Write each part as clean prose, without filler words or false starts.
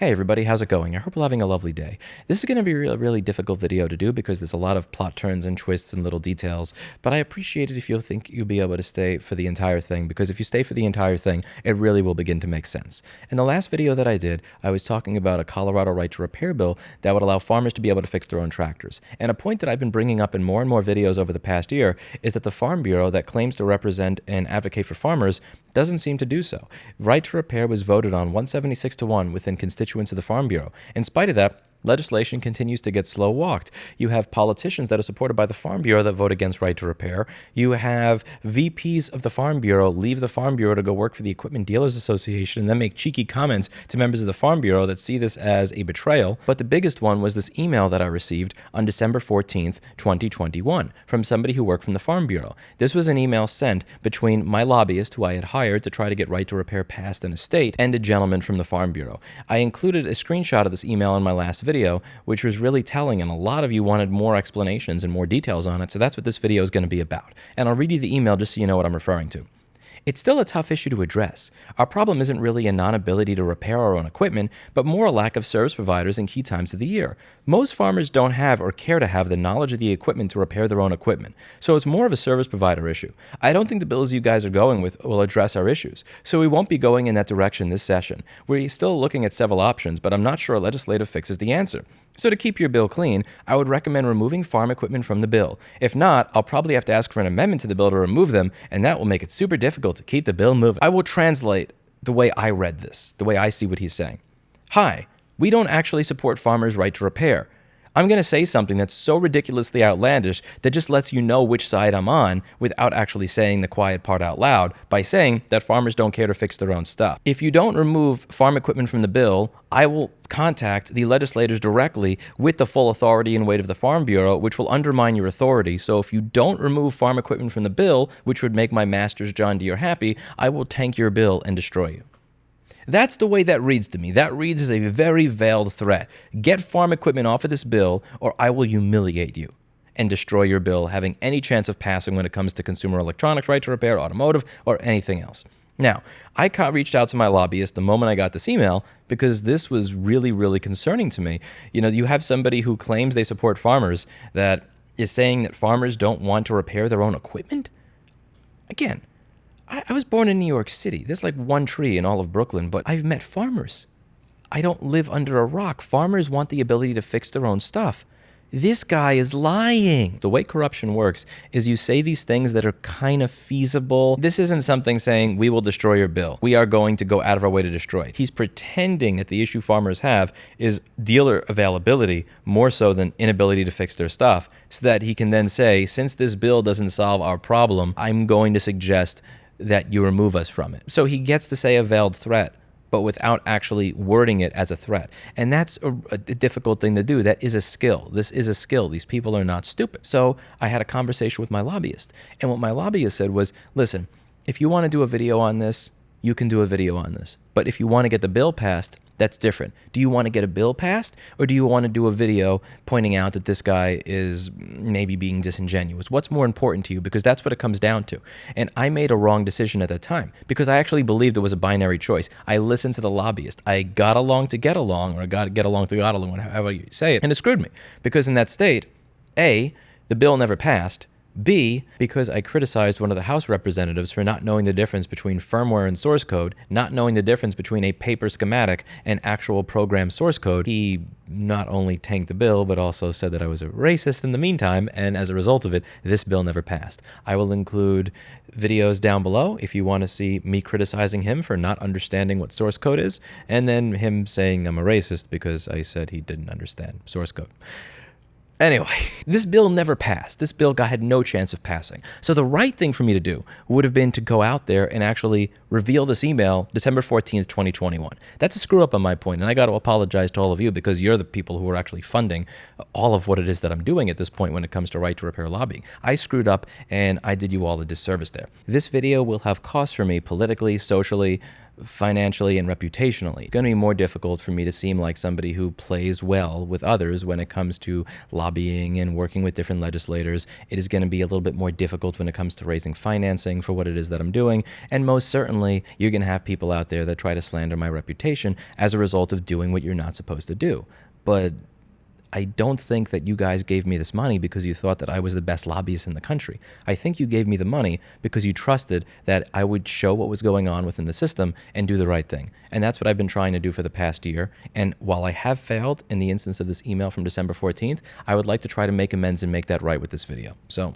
Hey everybody, how's it going? I hope you're having a lovely day. This is going to be a really difficult video to do because there's a lot of plot turns and twists and little details, but I appreciate it if you'll think you'll be able to stay for the entire thing, because if you stay for the entire thing, it really will begin to make sense. In the last video that I did, I was talking about a Colorado right to repair bill that would allow farmers to be able to fix their own tractors. And a point that I've been bringing up in more and more videos over the past year is that the Farm Bureau that claims to represent and advocate for farmers doesn't seem to do so. Right to repair was voted on 176 to 1 within constituents of the Farm Bureau. In spite of that, legislation continues to get slow walked. You have politicians that are supported by the Farm Bureau that vote against right to repair. You have VPs of the Farm Bureau leave the Farm Bureau to go work for the Equipment Dealers Association and then make cheeky comments to members of the Farm Bureau that see this as a betrayal. But the biggest one was this email that I received on December 14th, 2021 from somebody who worked from the Farm Bureau. This was an email sent between my lobbyist, who I had hired to try to get right to repair passed in a state, and a gentleman from the Farm Bureau. I included a screenshot of this email in my last video, which was really telling, and a lot of you wanted more explanations and more details on it, so that's what this video is going to be about. And I'll read you the email just so you know what I'm referring to. It's still a tough issue to address. Our problem isn't really a non-ability to repair our own equipment, but more a lack of service providers in key times of the year. Most farmers don't have or care to have the knowledge of the equipment to repair their own equipment, so it's more of a service provider issue. I don't think the bills you guys are going with will address our issues, so we won't be going in that direction this session. We're still looking at several options, but I'm not sure a legislative fix is the answer. So to keep your bill clean, I would recommend removing farm equipment from the bill. If not, I'll probably have to ask for an amendment to the bill to remove them, and that will make it super difficult to keep the bill moving. I will translate the way I read this, the way I see what he's saying. Hi, we don't actually support farmers' right to repair. I'm going to say something that's so ridiculously outlandish that just lets you know which side I'm on without actually saying the quiet part out loud by saying that farmers don't care to fix their own stuff. If you don't remove farm equipment from the bill, I will contact the legislators directly with the full authority and weight of the Farm Bureau, which will undermine your authority. So if you don't remove farm equipment from the bill, which would make my master's John Deere happy, I will tank your bill and destroy you. That's the way that reads to me. That reads as a very veiled threat. Get farm equipment off of this bill, or I will humiliate you and destroy your bill having any chance of passing when it comes to consumer electronics, right to repair, automotive, or anything else. Now, I reached out to my lobbyist the moment I got this email because this was really, really concerning to me. You know, you have somebody who claims they support farmers that is saying that farmers don't want to repair their own equipment. Again, I was born in New York City. There's like one tree in all of Brooklyn, but I've met farmers. I don't live under a rock. Farmers want the ability to fix their own stuff. This guy is lying. The way corruption works is you say these things that are kind of feasible. This isn't something saying, we will destroy your bill. We are going to go out of our way to destroy it. He's pretending that the issue farmers have is dealer availability more so than inability to fix their stuff, so that he can then say, since this bill doesn't solve our problem, I'm going to suggest that you remove us from it. So he gets to say a veiled threat, but without actually wording it as a threat. And that's a difficult thing to do. That is a skill. This is a skill. These people are not stupid. So I had a conversation with my lobbyist. And what my lobbyist said was, listen, if you want to do a video on this, you can do a video on this. But if you want to get the bill passed, that's different. Do you want to get a bill passed, or do you want to do a video pointing out that this guy is maybe being disingenuous? What's more important to you? Because that's what it comes down to. And I made a wrong decision at that time because I actually believed it was a binary choice. I listened to the lobbyist. I got along to get along, or got to get along to got along, however you say it. And it screwed me because in that state, A, the bill never passed. B, because I criticized one of the House representatives for not knowing the difference between firmware and source code, not knowing the difference between a paper schematic and actual program source code. He not only tanked the bill, but also said that I was a racist in the meantime, and as a result of it, this bill never passed. I will include videos down below if you want to see me criticizing him for not understanding what source code is, and then him saying I'm a racist because I said he didn't understand source code. Anyway, this bill never passed. This bill had no chance of passing. So the right thing for me to do would have been to go out there and actually reveal this email December 14th, 2021. That's a screw up on my point, and I got to apologize to all of you because you're the people who are actually funding all of what it is that I'm doing at this point when it comes to right to repair lobbying. I screwed up, and I did you all a disservice there. This video will have costs for me politically, socially, financially and reputationally. It's going to be more difficult for me to seem like somebody who plays well with others when it comes to lobbying and working with different legislators. It is going to be a little bit more difficult when it comes to raising financing for what it is that I'm doing. And most certainly, you're going to have people out there that try to slander my reputation as a result of doing what you're not supposed to do. But I don't think that you guys gave me this money because you thought that I was the best lobbyist in the country. I think you gave me the money because you trusted that I would show what was going on within the system and do the right thing. And that's what I've been trying to do for the past year. And while I have failed in the instance of this email from December 14th, I would like to try to make amends and make that right with this video. So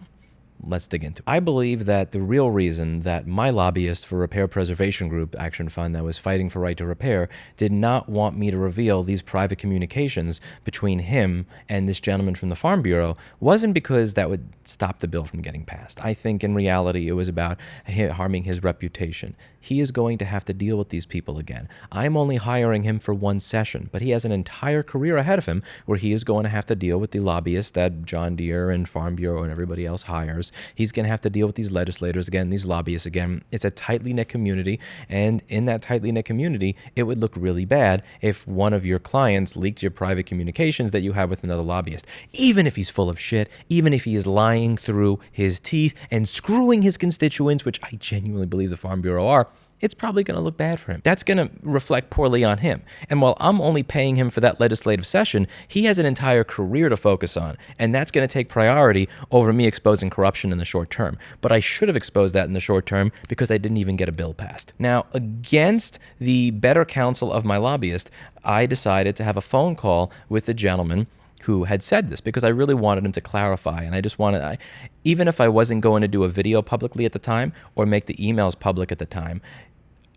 let's dig into it. I believe that the real reason that my lobbyist for Repair Preservation Group Action Fund that was fighting for right to repair did not want me to reveal these private communications between him and this gentleman from the Farm Bureau wasn't because that would stop the bill from getting passed. I think in reality it was about harming his reputation. He is going to have to deal with these people again. I'm only hiring him for one session, but he has an entire career ahead of him where he is going to have to deal with the lobbyists that John Deere and Farm Bureau and everybody else hires. He's going to have to deal with these legislators again, these lobbyists again. It's a tightly knit community, and in that tightly knit community, it would look really bad if one of your clients leaked your private communications that you have with another lobbyist. Even if he's full of shit, even if he is lying through his teeth and screwing his constituents, which I genuinely believe the Farm Bureau are, it's probably going to look bad for him. That's going to reflect poorly on him. And while I'm only paying him for that legislative session, he has an entire career to focus on. And that's going to take priority over me exposing corruption in the short term. But I should have exposed that in the short term because I didn't even get a bill passed. Now, against the better counsel of my lobbyist, I decided to have a phone call with the gentleman who had said this because I really wanted him to clarify. And I just wanted, even if I wasn't going to do a video publicly at the time or make the emails public at the time,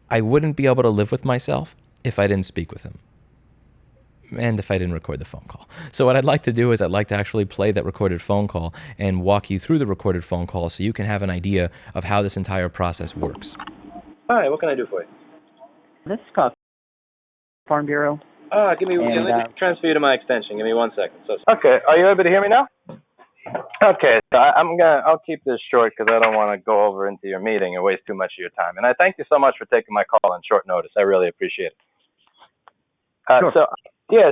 I wouldn't be able to live with myself if I didn't speak with him and if I didn't record the phone call. So what I'd like to do is I'd like to actually play that recorded phone call and walk you through the recorded phone call so you can have an idea of how this entire process works. Hi, what can I do for you? This is called Farm Bureau. Let me transfer you to my extension. Give me 1 second. Okay, are you able to hear me now? Okay, so I'll keep this short because I don't want to go over into your meeting and waste too much of your time. And I thank you so much for taking my call on short notice. I really appreciate it. Sure.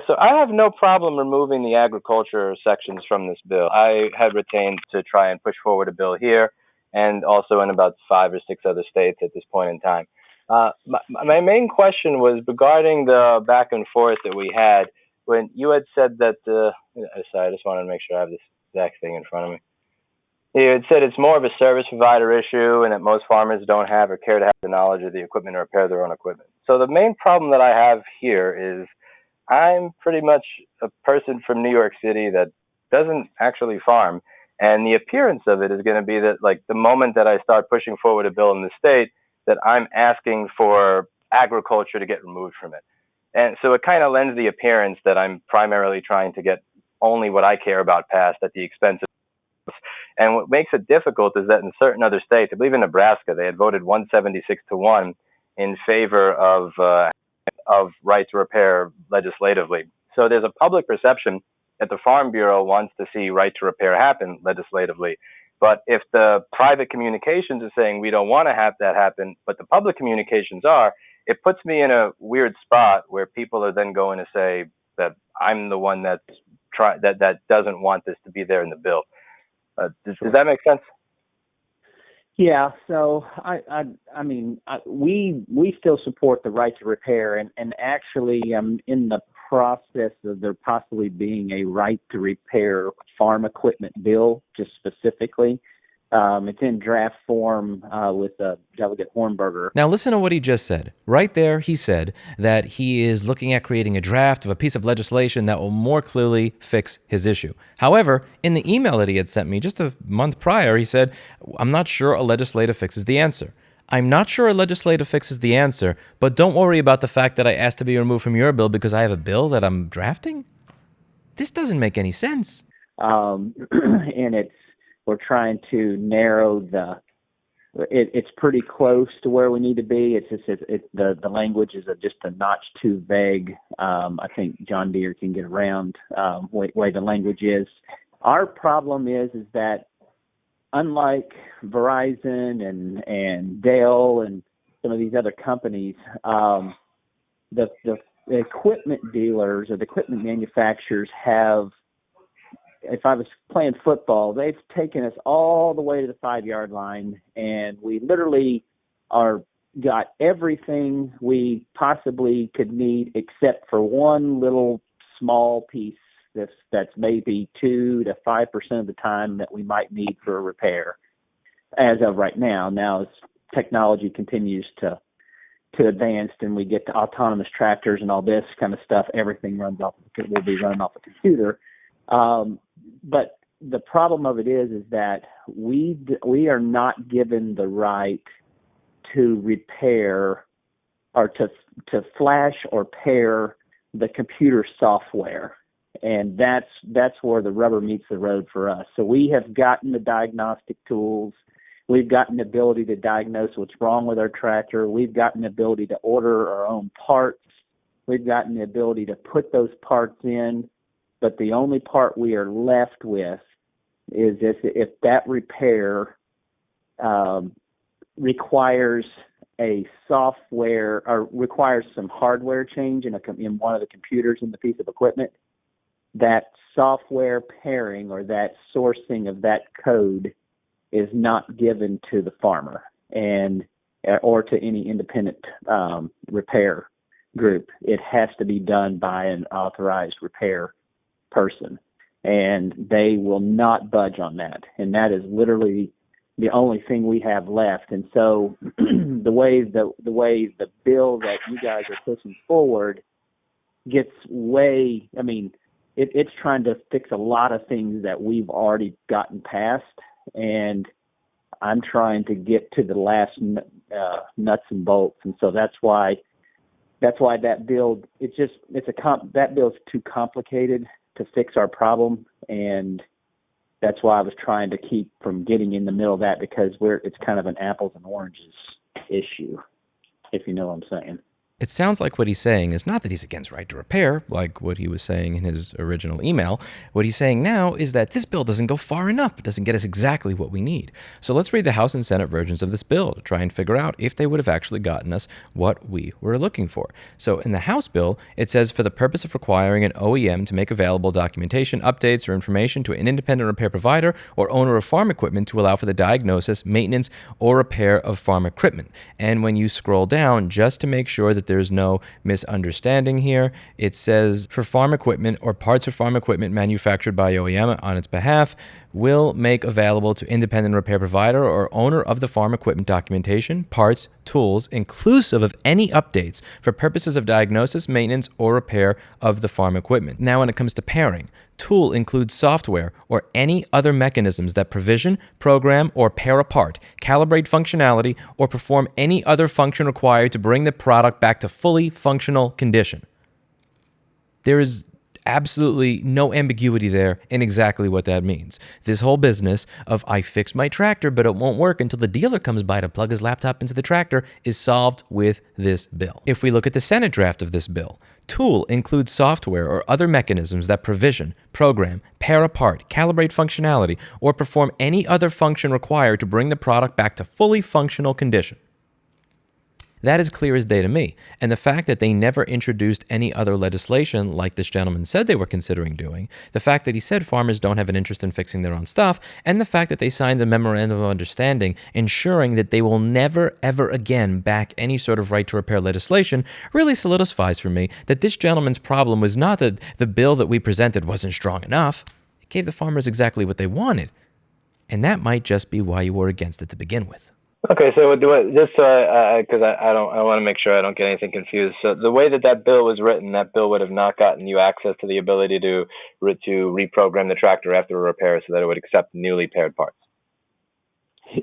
So I have no problem removing the agriculture sections from this bill. I had retained to try and push forward a bill here and also in about 5 or 6 other states at this point in time. My main question was regarding the back and forth that we had when you had said that, sorry, I just wanted to make sure I have this exact thing in front of me. You had said it's more of a service provider issue and that most farmers don't have or care to have the knowledge of the equipment or repair their own equipment. So the main problem that I have here is I'm pretty much a person from New York City that doesn't actually farm. And the appearance of it is going to be that, like, the moment that I start pushing forward a bill in the state, that I'm asking for agriculture to get removed from it. And so it kind of lends the appearance that I'm primarily trying to get only what I care about passed at the expense of. And what makes it difficult is that in certain other states, I believe in Nebraska, they had voted 176-1 in favor of right to repair legislatively. So there's a public perception that the Farm Bureau wants to see right to repair happen legislatively. But if the private communications are saying we don't want to have that happen, but the public communications are, it puts me in a weird spot where people are then going to say that I'm the one that doesn't want this to be there in the bill. Does that make sense? Yeah. So we still support the right to repair, and actually in the process of there possibly being a right to repair farm equipment bill, just specifically. It's in draft form with Delegate Hornberger. Now listen to what he just said. Right there, he said that he is looking at creating a draft of a piece of legislation that will more clearly fix his issue. However, in the email that he had sent me just a month prior, he said, I'm not sure a legislative fix is the answer. I'm not sure a legislative fix is the answer, but don't worry about the fact that I asked to be removed from your bill because I have a bill that I'm drafting? This doesn't make any sense. And we're trying to narrow it's pretty close to where we need to be. It's just the language is just a notch too vague. I think John Deere can get around way the language is. Our problem is that unlike Verizon and Dell and some of these other companies, the equipment dealers or the equipment manufacturers have, if I was playing football, they've taken us all the way to the 5-yard line, and we literally got everything we possibly could need except for one little small piece that's maybe 2 to 5% of the time that we might need for a repair as of right now. Now, as technology continues to advance and we get to autonomous tractors and all this kind of stuff, everything will be running off a computer. But the problem of it is that we are not given the right to repair or to flash or pair the computer software. And that's where the rubber meets the road for us. So we have gotten the diagnostic tools. We've gotten the ability to diagnose what's wrong with our tractor. We've gotten the ability to order our own parts. We've gotten the ability to put those parts in. But the only part we are left with is if that repair requires a software or requires some hardware change in one of the computers in the piece of equipment, that software pairing or that sourcing of that code is not given to the farmer or to any independent repair group. It has to be done by an authorized repair person, and they will not budge on that. And that is literally the only thing we have left. And so the way the bill that you guys are pushing forward gets it's trying to fix a lot of things that we've already gotten past, and I'm trying to get to the last nuts and bolts. And so that's why that bill, that bill's too complicated to fix our problem, and that's why I was trying to keep from getting in the middle of that, because it's kind of an apples and oranges issue, if you know what I'm saying. It sounds like what he's saying is not that he's against right to repair, like what he was saying in his original email. What he's saying now is that this bill doesn't go far enough. It doesn't get us exactly what we need. So let's read the House and Senate versions of this bill to try and figure out if they would have actually gotten us what we were looking for. So in the House bill, it says, for the purpose of requiring an OEM to make available documentation, updates, or information to an independent repair provider or owner of farm equipment to allow for the diagnosis, maintenance, or repair of farm equipment. And when you scroll down, just to make sure that there's no misunderstanding here, it says, for farm equipment or parts of farm equipment manufactured by OEM on its behalf, will make available to independent repair provider or owner of the farm equipment documentation, parts, tools, inclusive of any updates for purposes of diagnosis, maintenance, or repair of the farm equipment. Now, when it comes to pairing, tool includes software or any other mechanisms that provision, program, or pair apart, calibrate functionality, or perform any other function required to bring the product back to fully functional condition. There is absolutely no ambiguity there in exactly what that means. This whole business of I fixed my tractor, but it won't work until the dealer comes by to plug his laptop into the tractor is solved with this bill. If we look at the Senate draft of this bill, tool includes software or other mechanisms that provision, program, pair apart, calibrate functionality, or perform any other function required to bring the product back to fully functional condition. That is clear as day to me, and the fact that they never introduced any other legislation like this gentleman said they were considering doing, the fact that he said farmers don't have an interest in fixing their own stuff, and the fact that they signed a memorandum of understanding ensuring that they will never ever again back any sort of right to repair legislation really solidifies for me that this gentleman's problem was not that the bill that we presented wasn't strong enough. It gave the farmers exactly what they wanted, and that might just be why you were against it to begin with. Okay, so just because I want to make sure I don't get anything confused. So the way that bill was written, that bill would have not gotten you access to the ability to reprogram the tractor after a repair so that it would accept newly paired parts.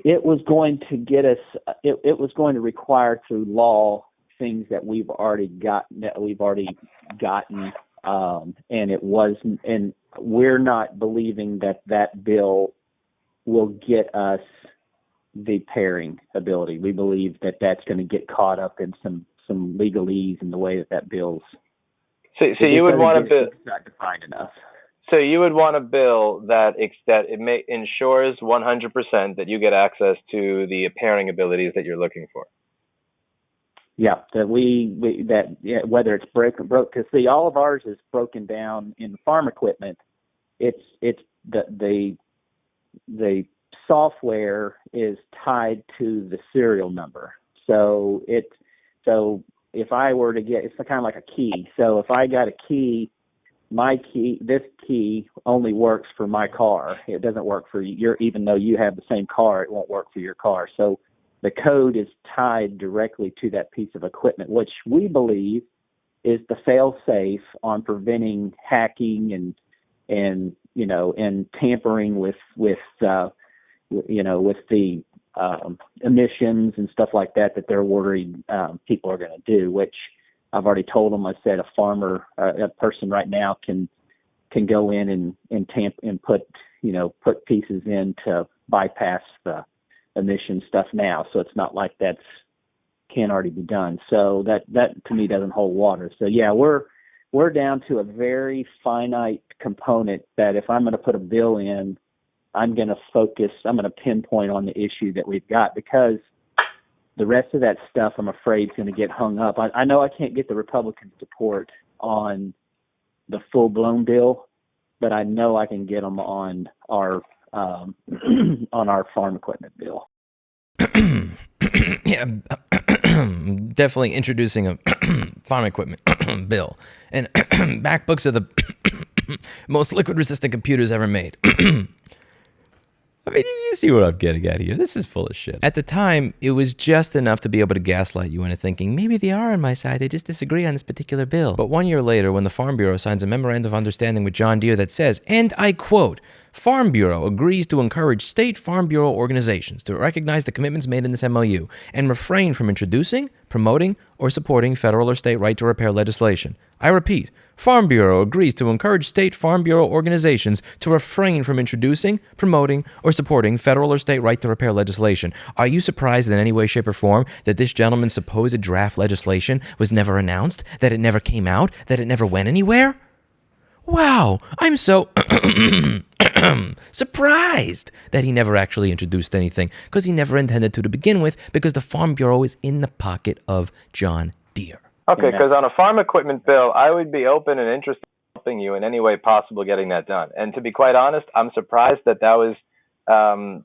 It was going to get us. It was going to require through law things that we've already gotten, and it wasn't. And we're not believing that bill will get us the pairing ability. We believe that that's going to get caught up in some legalese in the way that bill's. So you would want a bill not defined enough. So you would want a bill that ensures 100% that you get access to the pairing abilities that you're looking for. Yeah, whether it's broke, because see, all of ours is broken down in farm equipment. It's the software is tied to the serial number. So if I were to get, it's kind of like a key. So if I got a key, this key only works for my car. It doesn't work for your, even though you have the same car, it won't work for your car. So the code is tied directly to that piece of equipment, which we believe is the fail-safe on preventing hacking and tampering with the emissions and stuff like that they're worried people are going to do. Which I've already told them. I said a person right now can go in and tamp and put pieces in to bypass the emission stuff now. So it's not like can already be done. So that to me doesn't hold water. So yeah, we're down to a very finite component that if I'm going to put a bill in, I'm going to pinpoint on the issue that we've got, because the rest of that stuff, I'm afraid, is going to get hung up. I know I can't get the Republican support on the full-blown bill, but I know I can get them on our on our farm equipment bill. Yeah, definitely introducing a farm equipment bill. And MacBooks are the most liquid-resistant computers ever made. I mean, you see what I'm getting at here. This is full of shit. At the time, it was just enough to be able to gaslight you into thinking, maybe they are on my side, they just disagree on this particular bill. But 1 year later, when the Farm Bureau signs a memorandum of understanding with John Deere that says, and I quote, Farm Bureau agrees to encourage state Farm Bureau organizations to recognize the commitments made in this MOU and refrain from introducing, promoting, or supporting federal or state right to repair legislation. I repeat, Farm Bureau agrees to encourage state Farm Bureau organizations to refrain from introducing, promoting, or supporting federal or state right to repair legislation. Are you surprised in any way, shape, or form that this gentleman's supposed draft legislation was never announced, that it never came out, that it never went anywhere? Wow, I'm so surprised that he never actually introduced anything, because he never intended to begin with, because the Farm Bureau is in the pocket of John Deere. Okay, because on a farm equipment bill, I would be open and interested in helping you in any way possible getting that done. And to be quite honest, I'm surprised that was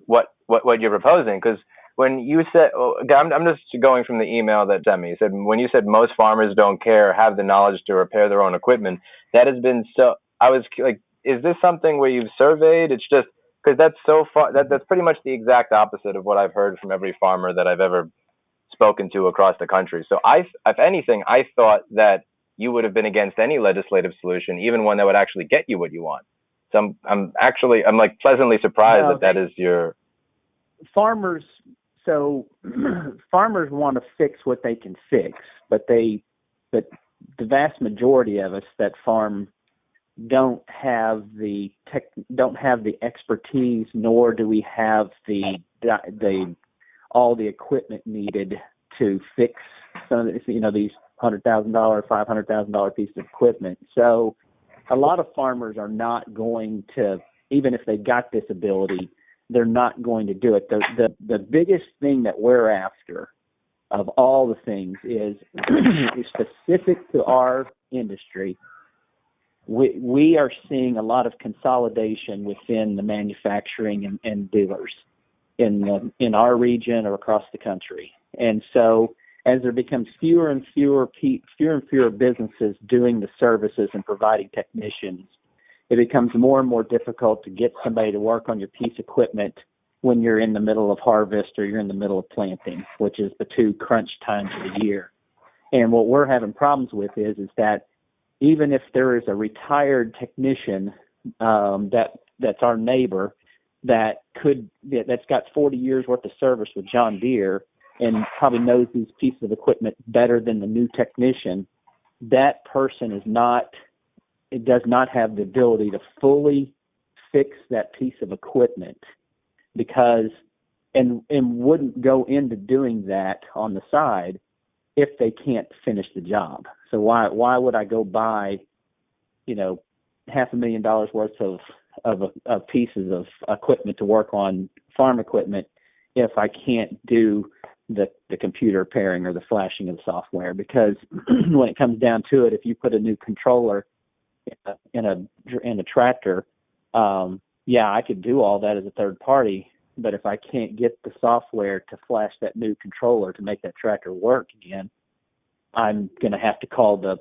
what you're proposing. Because when you said, I'm just going from the email that sent me. You said, when you said most farmers don't care, have the knowledge to repair their own equipment, that has been so. I was like, is this something where you've surveyed? It's just because that's so far. That's pretty much the exact opposite of what I've heard from every farmer that I've ever spoken to across the country. So if anything, I thought that you would have been against any legislative solution, even one that would actually get you what you want. So I'm like pleasantly surprised that is your farmers. So farmers want to fix what they can fix, but the vast majority of us that farm don't have the expertise, nor do we have all the equipment needed to fix some of this, these $100,000, $500,000 pieces of equipment. So a lot of farmers are not going to, even if they got this ability, they're not going to do it. The biggest thing that we're after of all the things is specific to our industry. We are seeing a lot of consolidation within the manufacturing and dealers in our region or across the country. And so as there becomes fewer and fewer businesses doing the services and providing technicians, it becomes more and more difficult to get somebody to work on your piece of equipment when you're in the middle of harvest or you're in the middle of planting, which is the two crunch times of the year. And what we're having problems with is that even if there is a retired technician that's our neighbor that's got 40 years worth of service with John Deere and probably knows these pieces of equipment better than the new technician, that person does not have the ability to fully fix that piece of equipment and wouldn't go into doing that on the side if they can't finish the job. So why would I go buy, $500,000 worth of pieces of equipment to work on farm equipment if I can't do the computer pairing or the flashing of the software, because when it comes down to it, if you put a new controller in a tractor, yeah, I could do all that as a third party, but if I can't get the software to flash that new controller to make that tractor work again, I'm going to have to call the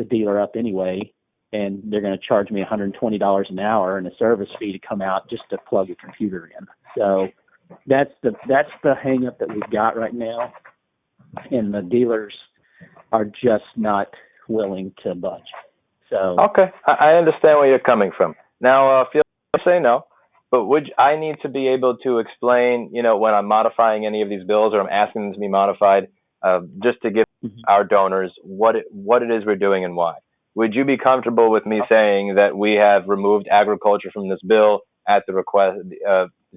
dealer up anyway, and they're going to charge me $120 an hour and a service fee to come out just to plug a computer in. So that's the hang up that we've got right now, and the dealers are just not willing to budge. So okay, I understand where you're coming from. Now, feel free to say no, but I need to be able to explain, when I'm modifying any of these bills or I'm asking them to be modified, just to give our donors what it is we're doing and why. Would you be comfortable with me saying that we have removed agriculture from this bill at the request,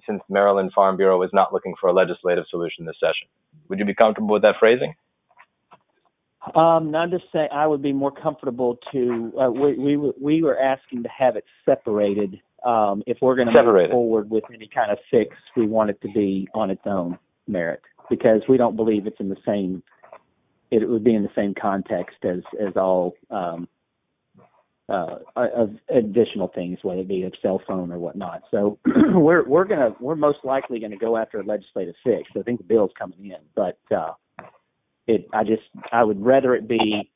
since Maryland Farm Bureau is not looking for a legislative solution this session? Would you be comfortable with that phrasing? Not to say I would be more comfortable to. We were asking to have it separated. If we're going to move forward with any kind of fix, we want it to be on its own merit, because we don't believe it's in the same. It would be in the same context as all of additional things, whether it be a cell phone or whatnot. So we're most likely going to go after a legislative fix. I think the bill's coming in, but I would rather it be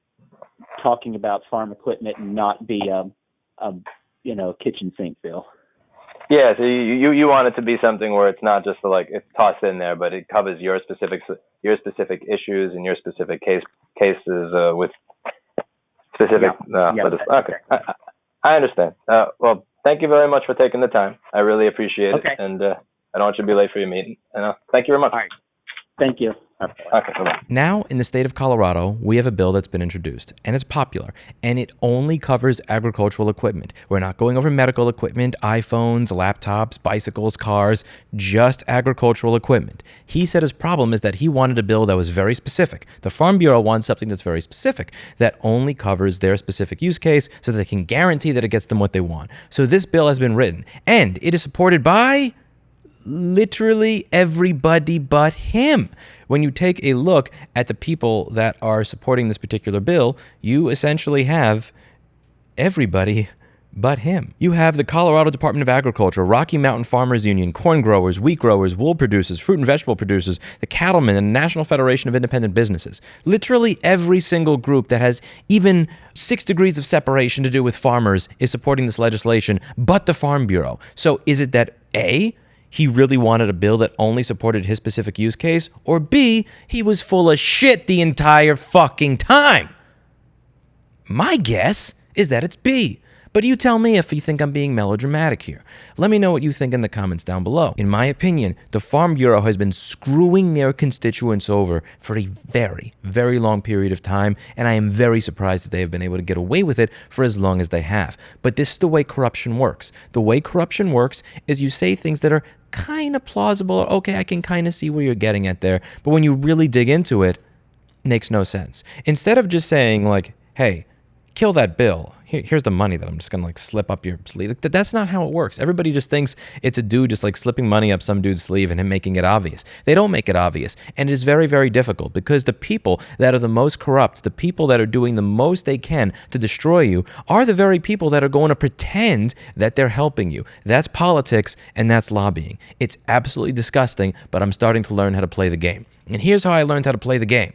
talking about farm equipment and not be a kitchen sink bill. Yeah, so you want it to be something where it's not just it's tossed in there, but it covers your specific issues and your specific cases with specific. Okay, I understand. Well, thank you very much for taking the time. I really appreciate it, and I don't want you to be late for your meeting. And thank you very much. All right, thank you. Okay, bye-bye. Now, in the state of Colorado, we have a bill that's been introduced, and it's popular, and it only covers agricultural equipment. We're not going over medical equipment, iPhones, laptops, bicycles, cars, just agricultural equipment. He said his problem is that he wanted a bill that was very specific. The Farm Bureau wants something that's very specific, that only covers their specific use case so that they can guarantee that it gets them what they want. So this bill has been written, and it is supported by literally everybody but him. When you take a look at the people that are supporting this particular bill, you essentially have everybody but him. You have the Colorado Department of Agriculture, Rocky Mountain Farmers Union, corn growers, wheat growers, wool producers, fruit and vegetable producers, the cattlemen, and the National Federation of Independent Businesses. Literally every single group that has even 6 degrees of separation to do with farmers is supporting this legislation, but the Farm Bureau. So is it that A, he really wanted a bill that only supported his specific use case, or B, he was full of shit the entire fucking time? My guess is that it's B. But you tell me if you think I'm being melodramatic here. Let me know what you think in the comments down below. In my opinion, the Farm Bureau has been screwing their constituents over for a very, very long period of time, and I am very surprised that they have been able to get away with it for as long as they have. But this is the way corruption works. The way corruption works is you say things that are kind of plausible, or okay, I can kind of see where you're getting at there, but when you really dig into it, it makes no sense. Instead of just saying hey, kill that bill. Here's the money that I'm just going to slip up your sleeve. That's not how it works. Everybody just thinks it's a dude just slipping money up some dude's sleeve and him making it obvious. They don't make it obvious. And it is very, very difficult, because the people that are the most corrupt, the people that are doing the most they can to destroy you, are the very people that are going to pretend that they're helping you. That's politics, and that's lobbying. It's absolutely disgusting, but I'm starting to learn how to play the game. And here's how I learned how to play the game.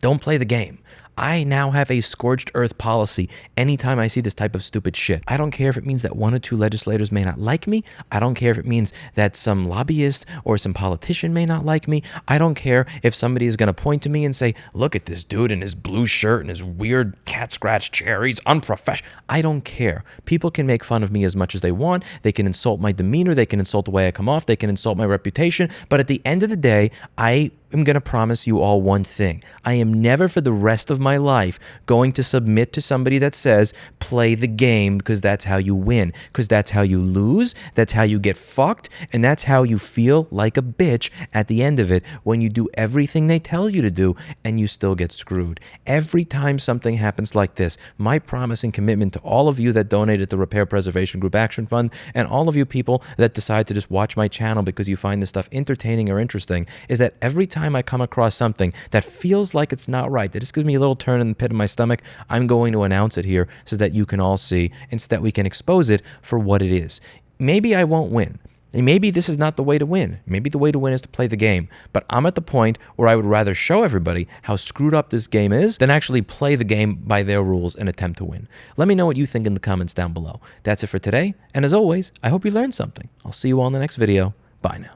Don't play the game. I now have a scorched earth policy anytime I see this type of stupid shit. I don't care if it means that 1 or 2 legislators may not like me. I don't care if it means that some lobbyist or some politician may not like me. I don't care if somebody is going to point to me and say, look at this dude in his blue shirt and his weird cat scratch chair. He's unprofessional. I don't care. People can make fun of me as much as they want. They can insult my demeanor. They can insult the way I come off. They can insult my reputation. But at the end of the day, I'm going to promise you all one thing. I am never for the rest of my life going to submit to somebody that says, play the game, because that's how you win, because that's how you lose, that's how you get fucked, and that's how you feel like a bitch at the end of it when you do everything they tell you to do and you still get screwed. Every time something happens like this, my promise and commitment to all of you that donated to Repair Preservation Group Action Fund, and all of you people that decide to just watch my channel because you find this stuff entertaining or interesting, is that every time time I come across something that feels like it's not right, that just gives me a little turn in the pit of my stomach, I'm going to announce it here so that you can all see and so that we can expose it for what it is. Maybe I won't win. And maybe this is not the way to win. Maybe the way to win is to play the game. But I'm at the point where I would rather show everybody how screwed up this game is than actually play the game by their rules and attempt to win. Let me know what you think in the comments down below. That's it for today. And as always, I hope you learned something. I'll see you all in the next video. Bye now.